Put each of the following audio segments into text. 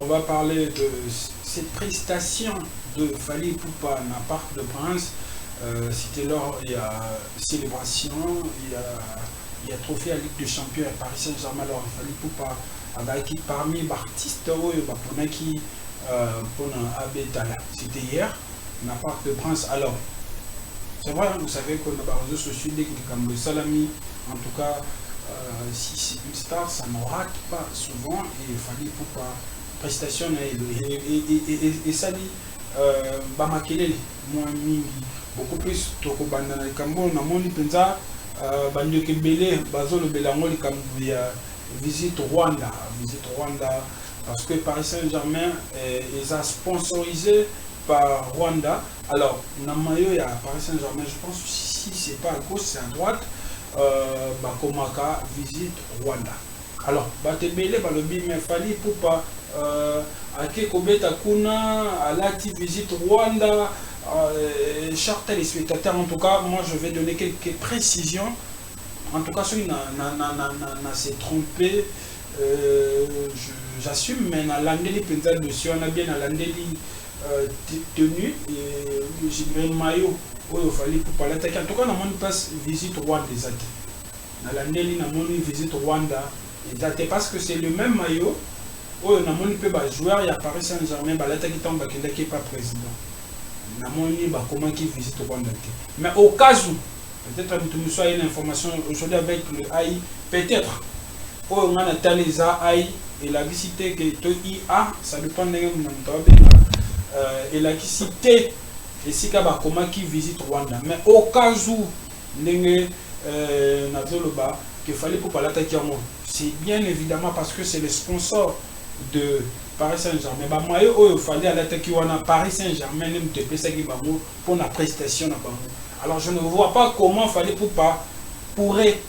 On va parler de cette prestation de Fally Ipupa dans Parc des Princes. C'était lors il y a célébration, il y a trophée à Ligue des Champions à Paris Saint-Germain. Alors Fally Ipupa avec parmi les artistes qui pour Abetala. C'était hier dans Parc des Princes. Alors c'est vrai, vous savez qu'on a des réseaux sociaux comme le Salami. En tout cas, si c'est une star, ça ne rate pas souvent. Et Fally Ipupa prestation et ça dit Bamakelele, moi beaucoup plus toko bandana kambo na moni penza bande kebele bazolo belango likambu ya visite Rwanda parce que Paris Saint-Germain est sponsorisé par Rwanda. Alors na mayo ya Paris Saint-Germain, je pense si c'est pas à gauche c'est à droite, bakomaka visite Rwanda. Alors batebele balobi mais Fally Ipupa ake kobeta kuna alati visite Rwanda. Chers téléspectateurs, en tout cas, moi je vais donner quelques précisions. En tout cas, celui n'a s'est trompé, j'assume, mais dans l'andeli peut-être dessus, on a bien dans l'andeli tenu, je dirais maillot, où il fallait pour parler. En tout cas, dans mon passe visite Rwanda des athées. Dans l'andeli, dans mon visite Rwanda des athées, parce que c'est le même maillot où on a mon joueur, il y a Paris Saint-Germain, l'attaque qui tombe, qui n'est pas président. Comment qui visite Rwanda. Mais au cas où, peut-être que nous soyons une information aujourd'hui avec le AI, peut-être, on a les AI et la cité que tu IA, ça dépend de et la cité et si comment qui visite Rwanda. Mais au cas où, qu'il fallait pour parler c'est bien évidemment parce que c'est le sponsor de Paris Saint-Germain. Moi, il fallait aller à Paris Saint-Germain pour la prestation. Alors, je ne vois pas comment Fally Ipupa pourrait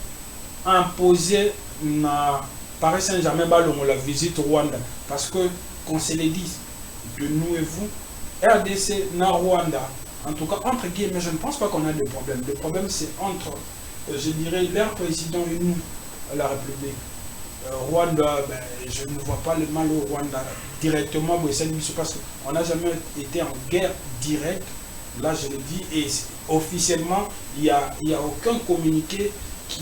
imposer à Paris Saint-Germain la visite Rwanda. Parce que, qu'on se le dise, de nous et vous, RDC na Rwanda, en tout cas, entre guillemets, je ne pense pas qu'on a de problème. Le problème, c'est entre, je dirais, leur président et nous, la République. Rwanda, ben, je ne vois pas le mal au Rwanda directement, parce qu'on n'a jamais été en guerre directe, là je le dis, et officiellement, il n'y a aucun communiqué qui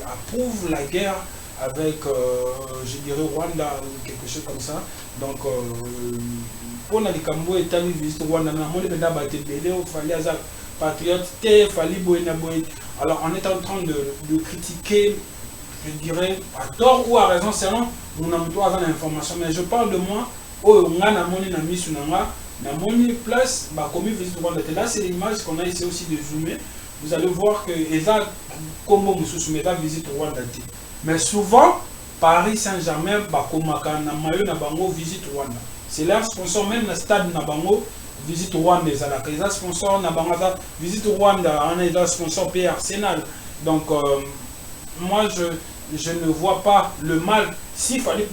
approuve la guerre avec, je dirais, Rwanda ou quelque chose comme ça. Donc, pour les Cambo et Tali visite Rwanda, patriote, alors on est en train de critiquer, je dirais, à tort ou à raison, selon mon amour avant l'information. Mais je parle de moi, on a mis place, comme visite Rwanda. Là, c'est l'image qu'on a essayé aussi de zoomer. Vous allez voir que ça, comme vous soumettez la visite Rwanda. Mais souvent, Paris Saint-Germain, visite Rwanda. C'est leur sponsor, même le stade Nabango, visite Rwanda. Les sponsors Nabango, visite Rwanda, on est là, sponsor PR Arsenal. Donc, moi, je ne vois pas le mal s'il fallait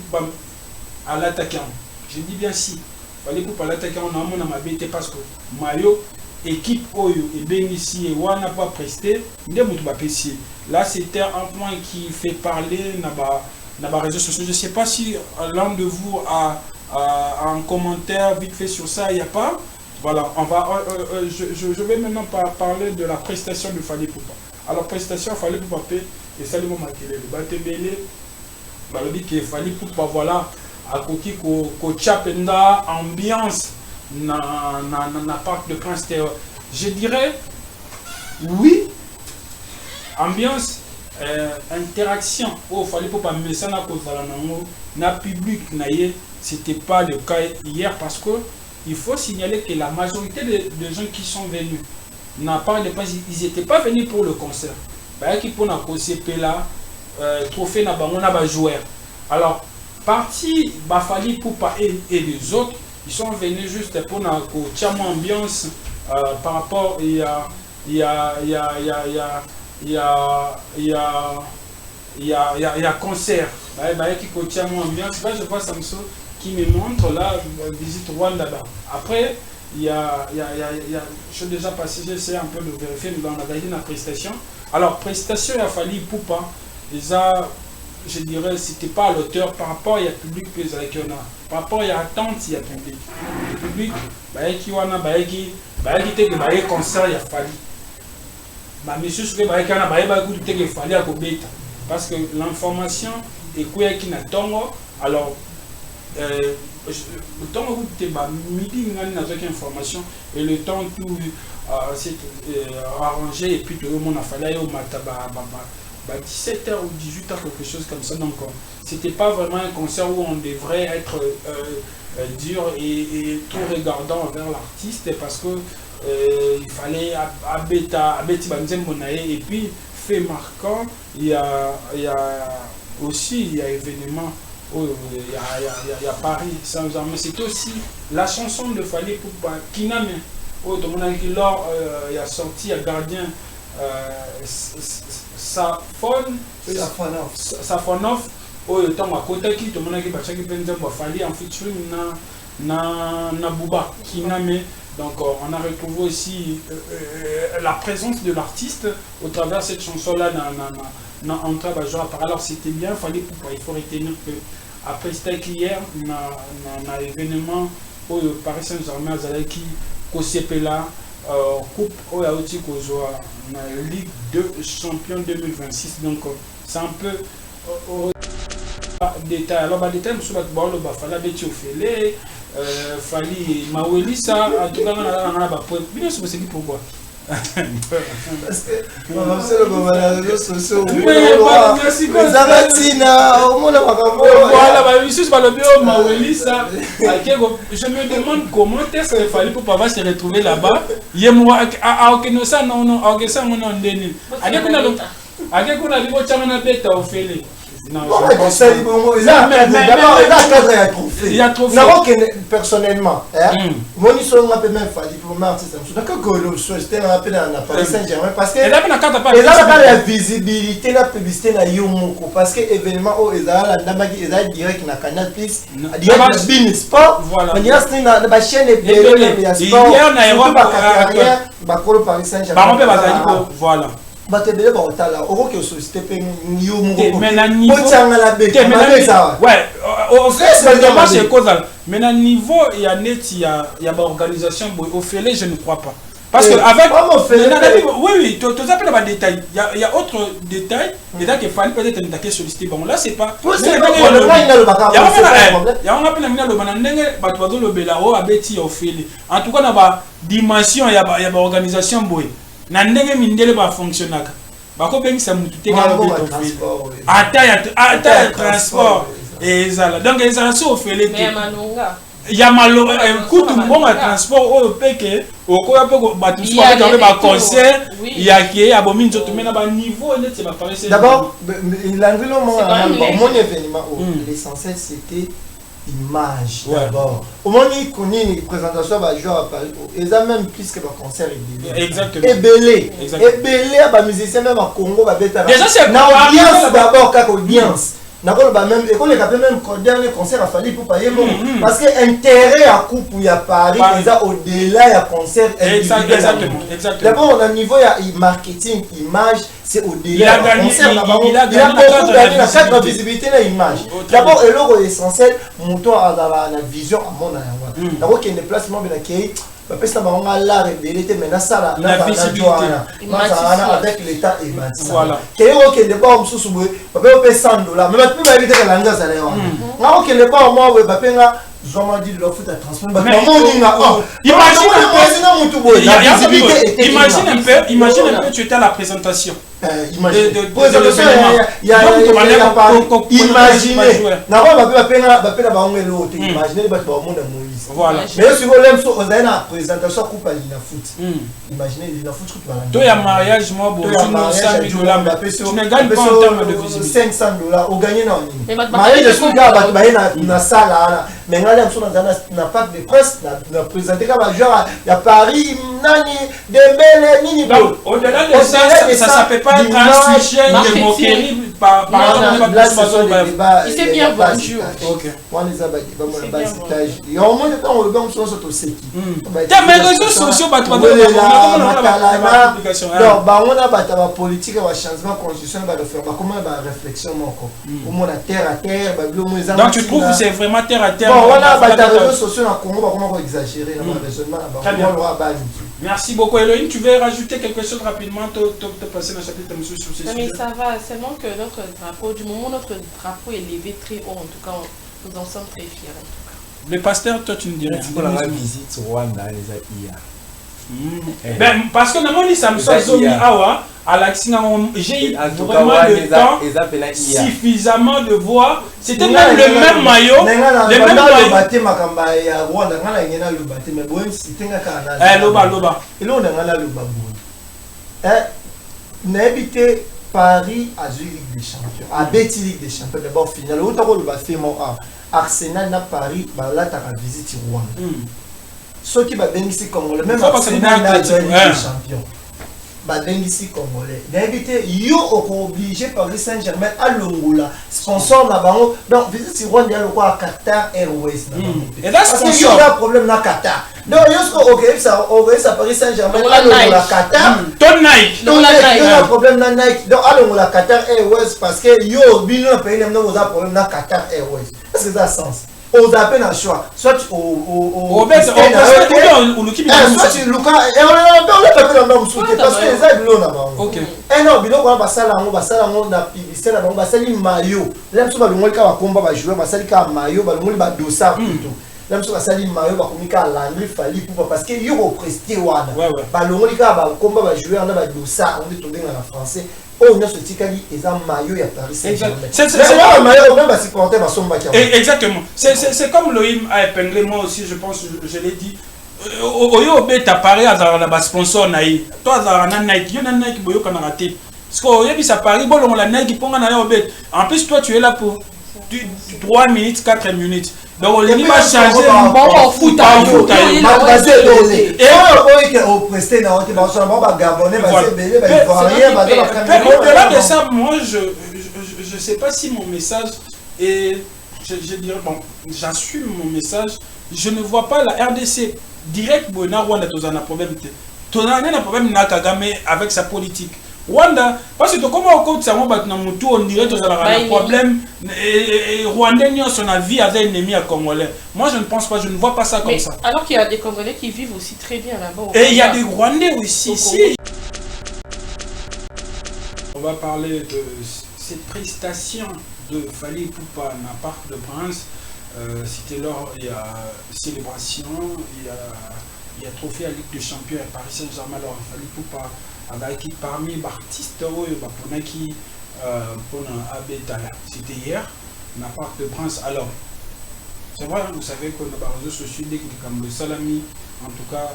à l'attaquant. Je dis bien si. Il fallait pour l'attaquant, on a mon amabité parce que Mayo, équipe Oyo et Bénissi et Wana n'a pas presté. Là, c'était un point qui fait parler dans les réseaux sociaux. Je ne sais pas si l'un de vous a un commentaire vite fait sur ça. Il n'y a pas. Voilà, je vais maintenant parler de la prestation de Fally Ipupa. Alors, prestation, Fally Ipupa et Salimo Makelele. Batebele, balobi que Fally Ipupa, voilà, à côté ko chapenda ambiance na Parc des Princes. Je dirais, oui, ambiance, interaction. Oh, Fally Ipupa, mais ça n'a pas public, c'était pas le cas hier parce que il faut signaler que la majorité des gens qui sont venus n'a pas de Princes, ils n'étaient pas venus pour le concert. Qui pour la CP là, trophée na bango na ba joueur. Alors, parti Fally Ipupa et les autres, ils sont venus juste pour la ambiance par rapport il y a concert. Qui coach ambiance. Là, je vois Samso qui me montre là visite Rwanda. Après, je suis déjà passé, j'essaie un peu de vérifier dans la prestation. Alors, prestation, il a fallu Ipupa. je dirais, c'était pas à l'auteur par rapport à public par rapport à attente, il y a public. Le public, qui wana, qui concert, il y a fallu. Monsieur, ce que fallu à bêta. Parce que l'information est quoi qui n'a tongo, alors, le temps où tu es midi, il y a une information, et le temps tout c'est arrangé, et puis tout le monde a fallu au matin, 17h ou 18h, quelque chose comme ça. Donc, c'était pas vraiment un concert où on devrait être dur et tout regardant vers l'artiste, parce que il fallait et puis, fait marquant, il y a événement. Il y a Paris, Saint-Germain. C'est aussi la chanson de Fally Ipupa Kiname. Tout le monde a dit lors, il y a sorti un gardien Safonov. Le temps à côté qui tout le monde a dit Fally en featuring na Bouba Kiname. Donc on a retrouvé aussi la présence de l'artiste au travers de cette chanson-là. Alors c'était bien, Fally Ipupa. Il faut retenir que après c'était hier, on a un événement au Paris Saint-Germain qui Kosepela coupe au Yaouti Kozoa, la Ligue de Champions 2026. Donc c'est un peu détail. Alors détail, monsieur Batbalo Bafala Betty Ofele, Fally Mawelisa, en tout cas on a pas point. Bien sûr c'est pourquoi. Parce que on a le moment les réseaux sociaux. Voilà, monsieur Balobio Mawelisa. Je me demande comment est-ce que Fally Ipupa va se retrouver là-bas. Yemwa Okenosa non Okesa non ndeni. Akekuna libo changana beta Ofele. Non, il y a trop fait. Personnellement, moi je suis même Fally pour artiste. Je suis un peu dans Paris Saint-Germain parce que il y a la visibilité, la publicité na Yomoko parce que événement au Ezara la Ndamagi Ezara direct na Canal Plus, direct Bin Sport. Il y a na chaîne il y a sport. Il y a na Europe carrière, Bakolo Paris Saint-Germain. Voilà. Batebele ba otala oko société pe yo moko mais na niveau mais na niveau il y a net il y a ba organisation au Félé je ne crois pas parce que avec oui tu as pas de détails il y a autre détail et là que Fally peut-être attaquer solliciter bon là c'est pas il y a on appelle mina lo banandenge bato bazo lo belao abeti au Félé en tout cas na ba dimension il y a ba organisation boy na ndenge mindele ba fonctionnaka bako bengisa mutu te ka beto ata transport ezala donc ezala so fele te ya malo kutu mbonga transport oyo peke okoya pe batu so ba concert ya ke abomi nzoto mena ba niveau net ba paraître d'abord mon événement l'essentiel c'était image d'abord. Au moment où on a une présentation de joueur à Paris, ils ont même plus que le concert. Exactement. Et belé, les musiciens même à Congo, déjà c'est l'audience d'abord, quand audience. Même dernier concert a fallu pour payer parce que intérêt à coupe où il y a Paris au-delà il y a concert exactement d'abord au niveau il marketing image c'est au-delà il a gagné la carte de visibilité la image d'abord et l'euro essentiel montant à la vision à mon d'abord qu'il y a des placements bien accueillis parce que la réalité maintenant ça la visibilité avec l'état et voilà qu'il y a des bombes sous $100 mais maintenant il va éviter que l'anglais ça là qu'il y a des bombes moi Zoma dit de leur foutre à transport. Imagine un peu, tu étais à la présentation. Imaginez. Voilà. Mais si vous l'aimez, vous avez une présentation coupe à l'ina foot. Imaginez l'ina foot. Toi, il y a mariage, moi, bon, tu ne gagnes pas en termes de visibilité. $500, vous gagnez dans le mariage, je suis là, dans la salle, mais là, il n'y a pas de presse, il y a présenté comme un joueur, il y a Paris, Nani, Dembélé, Nini. Au-delà de ça, ça ne peut pas pas être un sujet de moquerie par il s'est bien vendu. Ok. On les a battus, on a bas étage. Et au moins, on le banc sur ce site. Mais réseaux sociaux, bah, toi, on a battu la politique, le changement constitutionnel, comment la réflexion, au moins la terre à terre. Donc, tu trouves que c'est vraiment terre à terre? Bon, on a battu les réseaux sociaux dans le Congo, comment on va exagérer dans le raisonnement. Merci beaucoup, Elohim. Tu veux rajouter quelque chose rapidement, te passer dans le chapitre sur ce sujet? Mais ça va, seulement que notre drapeau, du moment où notre drapeau est levé très haut, en tout cas, nous en sommes très fiers. En tout cas. Le pasteur, toi, tu nous dirais. Pour la visite au Rwanda, les IA. Ben, parce que normalement, ça me zomi awa, à l'accent, j'ai vraiment le temps suffisamment de voir. C'était même le même maillot. Le même maillot. Paris a joué Ligue des Champions. A Betty Ligue des Champions. D'abord, finale. Où tu as Arsenal na Paris, là, tu as visité Rwanda. Ceux qui battent ici Congolais, même Arsenal na Ligue des Champions. Ici Congolais. D'inviter, yo obligé Paris Saint-Germain à l'Angola. Sponsor na bango. Donc, visite Rwanda, il y a le quoi à Qatar Airways. Et là, parce qu'il y a un problème na Qatar. Donc, ça Paris Saint-Germain, à Qatar. Ton Nike. Donc, il y a un problème na Nike. Donc, à la Qatar Airways, parce que yo, bino pays, il y a un problème na Qatar Airways. Est-ce que ça a sens? Aux appels à choix, soit au soit tu Lucas et on a pas dans nos souhaiter parce que les aides là OK et non bilo kwa basala ngo na publicité na bango basali maillot là mso balongoli ka bakomba ba joueur basali ka maillot balongoli ba dossard plutôt là mso basali maillot ba komika Landry Fali pour parce que yo represter wana balongoli ka bakomba ba joueur na ba dossard on dit to denga na français. Oh, non, ce Tikali est un maillot à Paris Saint-Germain. C'est un maillot, même si supporter va son bac. Exactement. C'est comme Loïm a épinglé, moi aussi, je pense, je l'ai dit. Oyo bet appareil à la sponsor naï. Toi, à la Nike, il y a un Nike boyo qu'on a raté. Parce que Oyo bis appareil, bon, on la Nike pour un obet. En plus, toi, tu es là pour 3 minutes, 4 minutes. Donc, on va changer. Bon, foot à vous. Au-delà de ça, moi, je ne sais pas si mon message est. Je dirais, bon, j'assume mon message. Je ne vois pas la RDC direct. Bon, Rwanda, tu as un problème. Tu as un problème avec sa politique. Rwanda, parce que comment on compte ça, on dirait que tu as un problème. Rwandais ont son avis avec un ennemi à Congolais. Moi, je ne pense pas, je ne vois pas ça comme ça. Alors qu'il y a des Congolais qui vivent aussi très bien là-bas. Et il y a des Rwandais aussi ici. On va parler de cette prestation de Fally Ipupa dans le Parc de Prince. C'était lors il y a célébration, il y a trophée à Ligue des Champions à Paris Saint-Germain. Alors Fally Ipupa avec parmi les artistes qui pour Abetala. C'était hier dans le Parc de Prince. Alors c'est vrai, vous savez qu'on a des réseaux sociaux comme le Salami. En tout cas,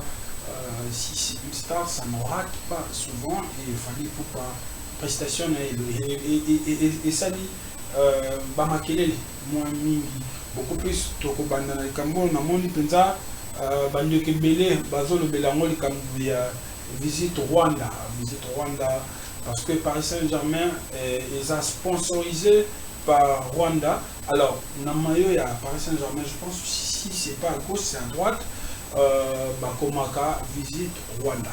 si c'est une star, ça ne rate pas souvent. Et Fally Ipupa prestation et ça dit Bamakelele moi beaucoup plus toko bandana kambo na moni penza bandoke belé bazolo belango likambu ya visite Rwanda parce que Paris Saint-Germain est sponsorisé par Rwanda. Alors na mayo ya Paris Saint-Germain, je pense si c'est pas à gauche c'est à droite, bakomaka visite Rwanda.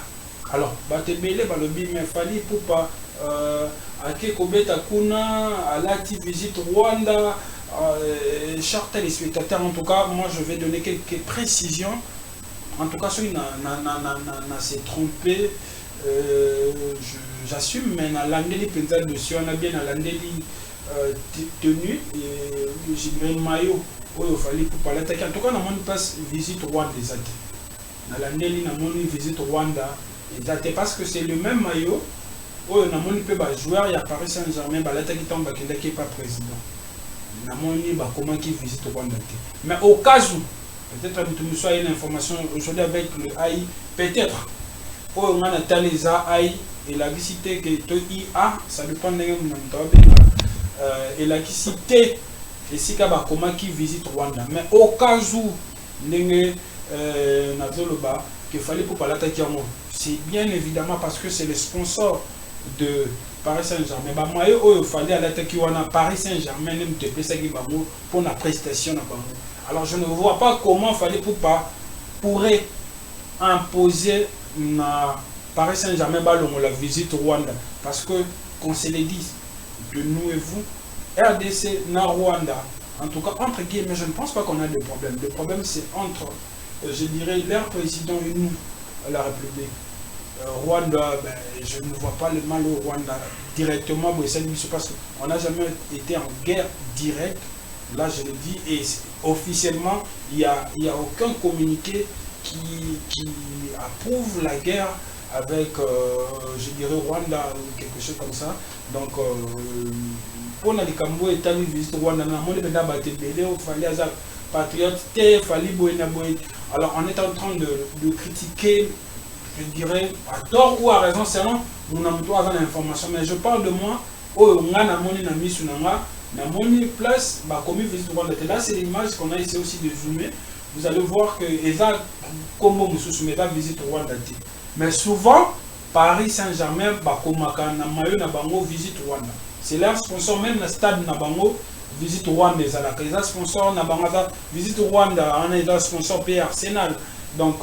Alors batebele balobi mais Fally Ipupa ake kobeta kuna alati visite Rwanda, chers téléspectateurs. En tout cas, moi je vais donner quelques précisions. En tout cas, celui n'a s'est trompé, j'assume, mais na landeli penza dessus, on a bien na landeli tenu et j'ai mis maillot il Fally Ipupa l'attaquer. En tout cas, on passe visite Rwanda des athées. Na landeli na moni visite Rwanda des athées parce que c'est le même maillot. Oh, on a mon joueur, il y a Paris Saint-Germain, l'attaque qui tombe, qui n'est pas président. On a mon comment qui visite au Rwanda. Mais au cas où, peut-être que nous soyons une information aujourd'hui avec le AI, peut-être, on a les AI et la cité que IA, ça dépend de et la cité, et si comment qui visite Rwanda. Mais au cas où, qu'il fallait pour l'attaquer, c'est bien évidemment parce que c'est le sponsor de Paris Saint-Germain. Bah maillot il fallait à l'attaque qui a Paris Saint-Germain même te payer ça qui va pour la prestation na bango. Alors je ne vois pas comment fallait pourrait imposer na Paris Saint-Germain la visite au Rwanda parce que qu'on se le dise de nous et vous RDC na Rwanda en tout cas entre guillemets je ne pense pas qu'on a de problème. Le problème c'est entre je dirais leur président et nous la République. Rwanda, ben, je ne vois pas le mal au Rwanda directement parce qu'on n'a jamais été en guerre directe. Là, je le dis, et officiellement, il n'y a aucun communiqué qui approuve la guerre avec, je dirais, Rwanda ou quelque chose comme ça. Donc, pour les Cambo et Tali visite Rwanda, il fallait patriote, alors on est en train de critiquer, je dirais, à tort ou à raison, selon mon emploi avant l'information. Mais je parle de moi, on a mis place, comme visite Rwanda. Là, c'est l'image qu'on a essayé aussi de zoomer. Vous allez voir que Eza Kombo Moussousoumeda visite Rwanda. Mais souvent, Paris Saint-Germain, visite Rwanda. C'est leur sponsor, même le stade Nabango, visite Rwanda. Les sponsors Nabango, visite Rwanda, on est sponsor P. Arsenal. Donc,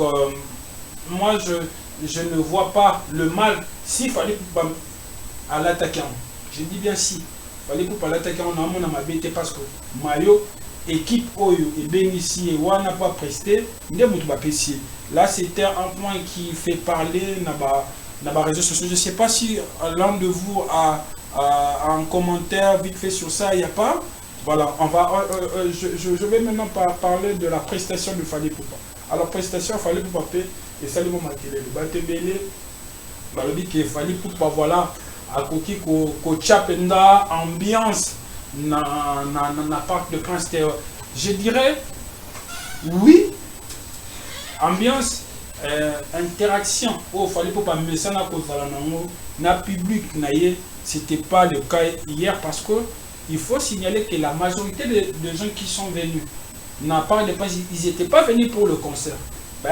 moi, je ne vois pas le mal s'il fallait à l'attaquant. Je dis bien si. Il fallait pour l'attaquant, on a mon amabité parce que Mayo, équipe Oyo et bénéficié, on n'a pas presté, là c'était un point qui fait parler dans les réseaux sociaux. Je ne sais pas si l'un de vous a un commentaire vite fait sur ça, il n'y a pas. Voilà, on va, je vais maintenant parler de la prestation de Fally Ipupa. Alors, prestation Fally Ipupa, et ça, le Batebele, le dit qu'il Fally Ipupa, voilà, à côté ko chapenda ambiance na parc de Prince Théo. Je dirais oui, ambiance, interaction. Oh, Fally Ipupa, mais ça n'a pas public, c'était pas le cas hier parce que il faut signaler que la majorité des gens qui sont venus ils n'étaient pas venus pour le concert.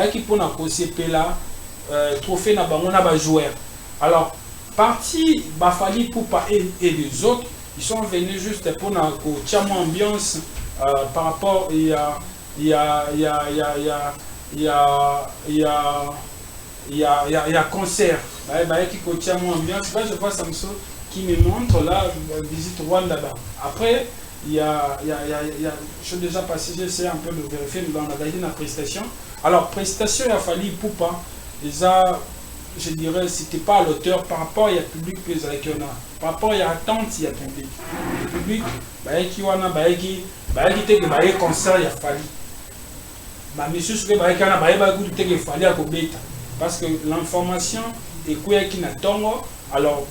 Qui pour la là, trophée na bango na ba joueur. Alors parti Fally Ipupa et les autres, ils sont venus juste pour la ambiance par rapport il y a concert. Qui ambiance. Là je vois Samso qui me montre là visite Rwanda là-bas. Après je suis déjà passé, j'essaie un peu de vérifier dans la prestation. Alors, prestation, il a fallu Ipupa. Je dirais, c'était pas à l'auteur par rapport à public par rapport à attente, il y a public. Le public, qui a concert, il a fallu. Monsieur, ce que il fallait à Kobeta. Parce que l'information est quoi qui n'a pas. Alors,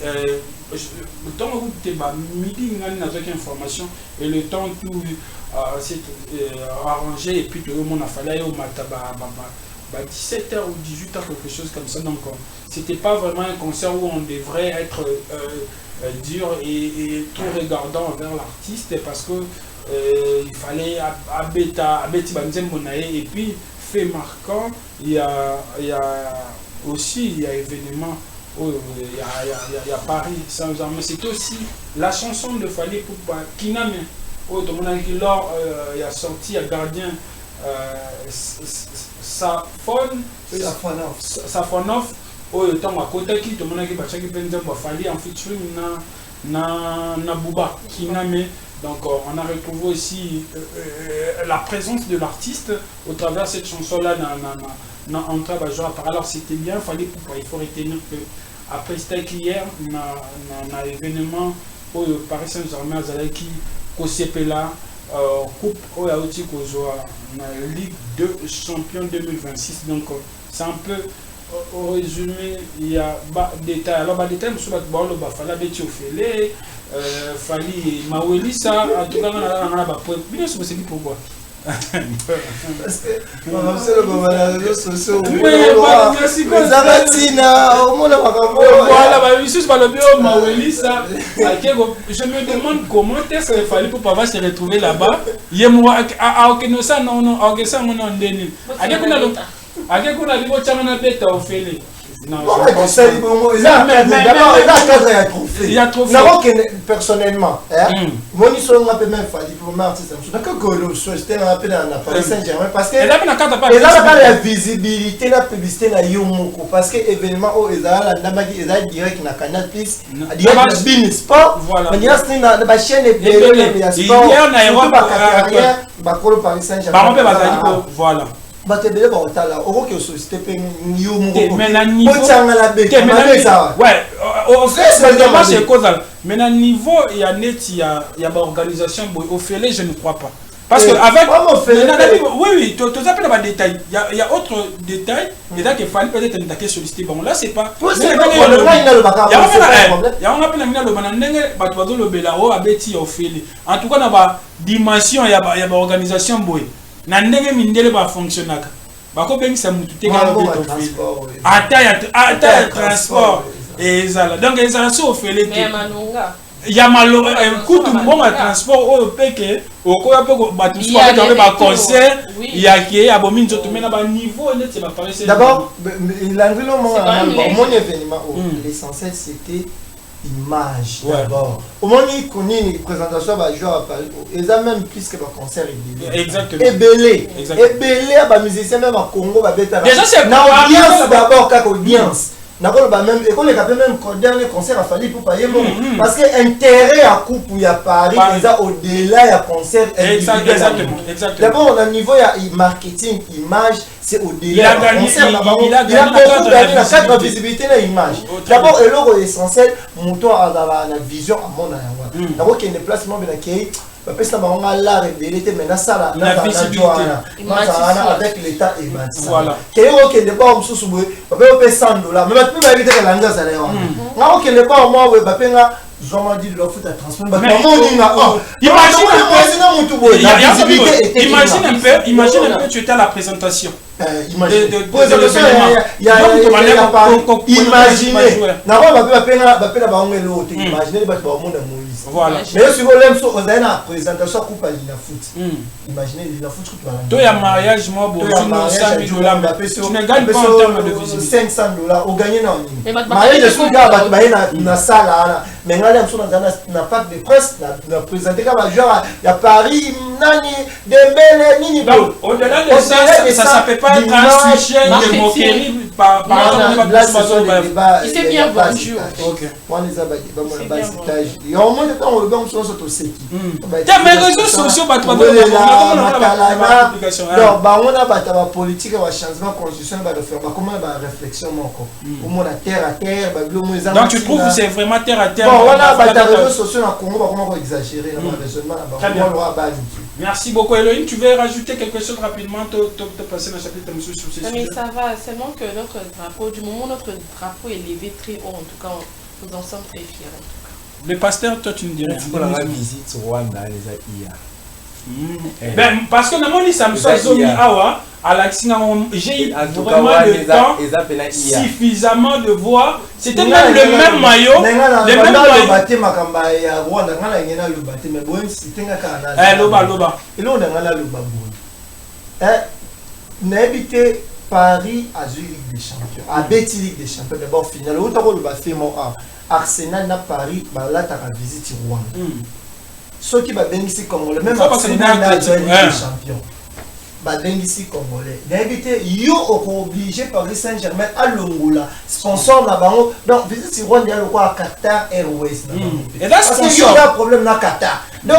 le temps où tu es midi, il y a une information et le temps tout c'est arrangé et puis tout le monde a fallu au matin 17h ou 18h, quelque chose comme ça. Donc, c'était pas vraiment un concert où on devrait être dur et tout regardant vers l'artiste parce que il fallait et puis fait marquant, il y a événement. Il y a Paris Saint-Germain. C'est aussi la chanson de Fally Ipupa Kiname. Il a sorti un gardien Safonov. Fally en featuring na Bouba Kiname. Donc on a retrouvé aussi la présence de l'artiste au travers de cette chanson-là alors c'était bien, Fally Ipupa. Il faut retenir que après c'était hier, un événement au Paris Saint-Germain qui là coupe au Yaouti la Ligue de Champions 2026. Donc c'est un peu au résumé, il y a des détails. Alors détails, monsieur Fally Betty Fally Mawelisa, en tout cas on a bien sûr c'est pourquoi. Parce que c'est le réseaux sociaux. Voilà, je me demande comment est-ce qu'il fallait pour pouvoir se retrouver là-bas. Il y a moi ça non ça non Non, il y a trop personnellement. Moi, je suis un peu même parce que la visibilité, la publicité, parce que l'événement est direct na Canal Plus, direct Bin Sport, il y a une chaîne voilà. Batebele ba otala oko ke société pe yo moko mais na niveau mais na niveau il y a net il y a ba organisation au félé je ne crois pas parce que avec oui tu appelles pas détail il y a autre détail et là qu'il fallait peut-être attaquer solliciter bon là c'est pas il y a on appelle na lo banandenge batu bazo lo belao abeti au félé en tout cas na ba dimension il y a ba organisation boy na ndenge mindele ba fonctionnaka bako bengisa mutu te ka ata transport ezala donc ezala so ofele te ya malonga kutu mbonga transport o peke okoya pe batu so ba concert ya ke abomi nzoto mena ba niveau net ba paraître d'abord l'anglo mon événement l'essentiel c'était image d'abord. Au moment où on a une présentation de joueur à Paris, ils ont même plus que le concert est exactement. Et belé, les musiciens même à Congo, déjà c'est l'audience d'abord quand audience. N'abord même école même dernier concert a fallu pour payer parce que intérêt à coup pour y a Paris déjà au-delà ya concert exactement. D'abord on a niveau ya marketing image c'est au-delà il a gagné la visibilité na image d'abord et l'autre essentiel monto à la vision à mon d'abord qu'il y a des placements bien accueillis parce que on a l'art révélé maintenant ça la visibilité avec l'état et voilà qu'il y a des bombes sous sous on peut payer $100 mais maintenant il va éviter que l'anglais ça les on qu'il n'est pas moi va payer Jean dit de leur foot à transport imagine un peu tu étais à la présentation imaginez voilà mais si vous l'aimez sur la présentation coupe à l'ina foot imaginez l'ina foot toi il y a mariage moi bon tu ne gagnes pas en termes de visibilité $500 au gagner non mariage de ce gars na salle mais là on n'a pas de presse na présenter comme joueur il y a Paris nani Dembélé nini au-delà de ça ça peut pas être un sujet de moquerie par il s'est bien vendu ok moi les abadi ba mon bas étage et au moins quand on le gagne sur ce site mais réseaux sociaux ba toi non ba on a ba politique ba changement constitutionnel ba faire ba comment ba réflexion encore au moins terre à terre ba donc tu trouves que c'est vraiment terre à terre bon voilà ba réseaux sociaux na Congo ba comment exagérer le raisonnement ba merci beaucoup Elohim tu veux rajouter quelque chose rapidement te passer dans le chapitre sur ce sujet mais ça va seulement que notre drapeau du moment notre drapeau est levé très haut en tout cas nous en sommes très fiers en tout cas. Le pasteur toi tu nous dirais pour la visite au Rwanda les IA ben parce que namoni Samson Zomi awa à l'accent j'ai eu vraiment le temps suffisamment de voir c'était même le même maillot le même maillot baté makamba ya Rwanda ngana ngena le baté mais bon c'était ngaka na loba et là on a ngana le babou n'habiter Paris a joué Ligue des Champions a bêti Ligue des Champions d'abord finale où t'as le bafé mon Arsenal na Paris bah là t'as visité Rwanda ceux qui va bénéficier congolais même Arsenal na joué Ligue des Champions bah bénéficier congolais d'inviter yo obligé Paris Saint-Germain à Longola sponsor na bango donc visite Rwanda ya le quoi Qatar Airways et là parce que y a un problème na Qatar donc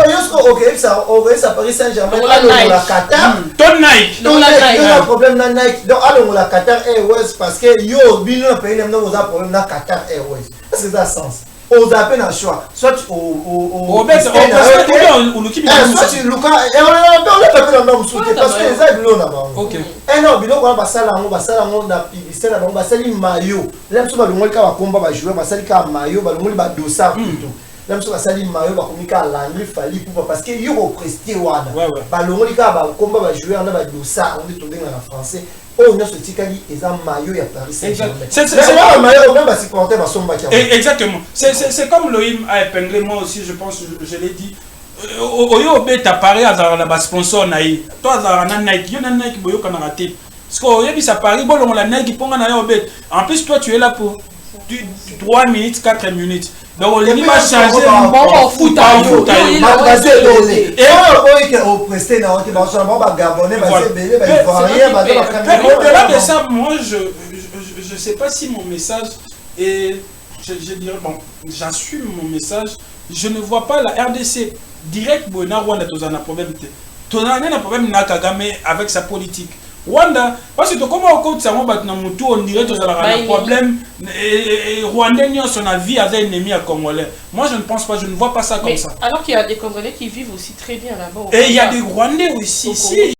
ça Paris Saint-Germain à Longola Qatar ton Nike donc il y a un problème na Nike donc à Longola Qatar Airways parce que yo bino pays même vous a problème na Qatar Airways est-ce que ça a sens aux appels à choix soit au soit tu Lucas et on a pas fait l'homme souhaité parce que les aides l'on a ok et non bilo on va ça on a publicité là on va salir maillot là sur le monde ka va combat va jouer va salir ka maillot va le monde va dossard plutôt là sur va salir maillot va communiquer à l'anglais fallait pour parce que yo au presté wana va le monde ka va combat va jouer on a va dossard on dit tout dans en français oh non ce tikali est un maillot ya Paris Saint-Germain c'est un maillot même va supporter va somba exactement c'est comme Loïm a épinglé moi aussi je pense je l'ai dit oyo beta Paris azara na ba sponsor na yi toi azara na Nike yo na Nike boyo kana raté Parce que ça Paris, bon, on l'a qui prend en plus, toi, tu es là pour 3 minutes, 4 minutes. Donc, on va changer. Bon, foot à foot. Au-delà de ça, moi, je ne sais pas si mon message est. Je dirais, bon, j'assume mon message. Je ne vois pas la RDC direct, bon, Rwanda, tu as un problème. Tu as un problème avec sa politique. Rwanda, parce que comment on compte ça, on dirait que tu as un problème. Rwandais, son avis avec un ennemi à Congolais. Moi, je ne pense pas, je ne vois pas ça comme ça. Alors qu'il y a des Congolais qui vivent aussi très bien là-bas. Et il y a des Rwandais aussi ici.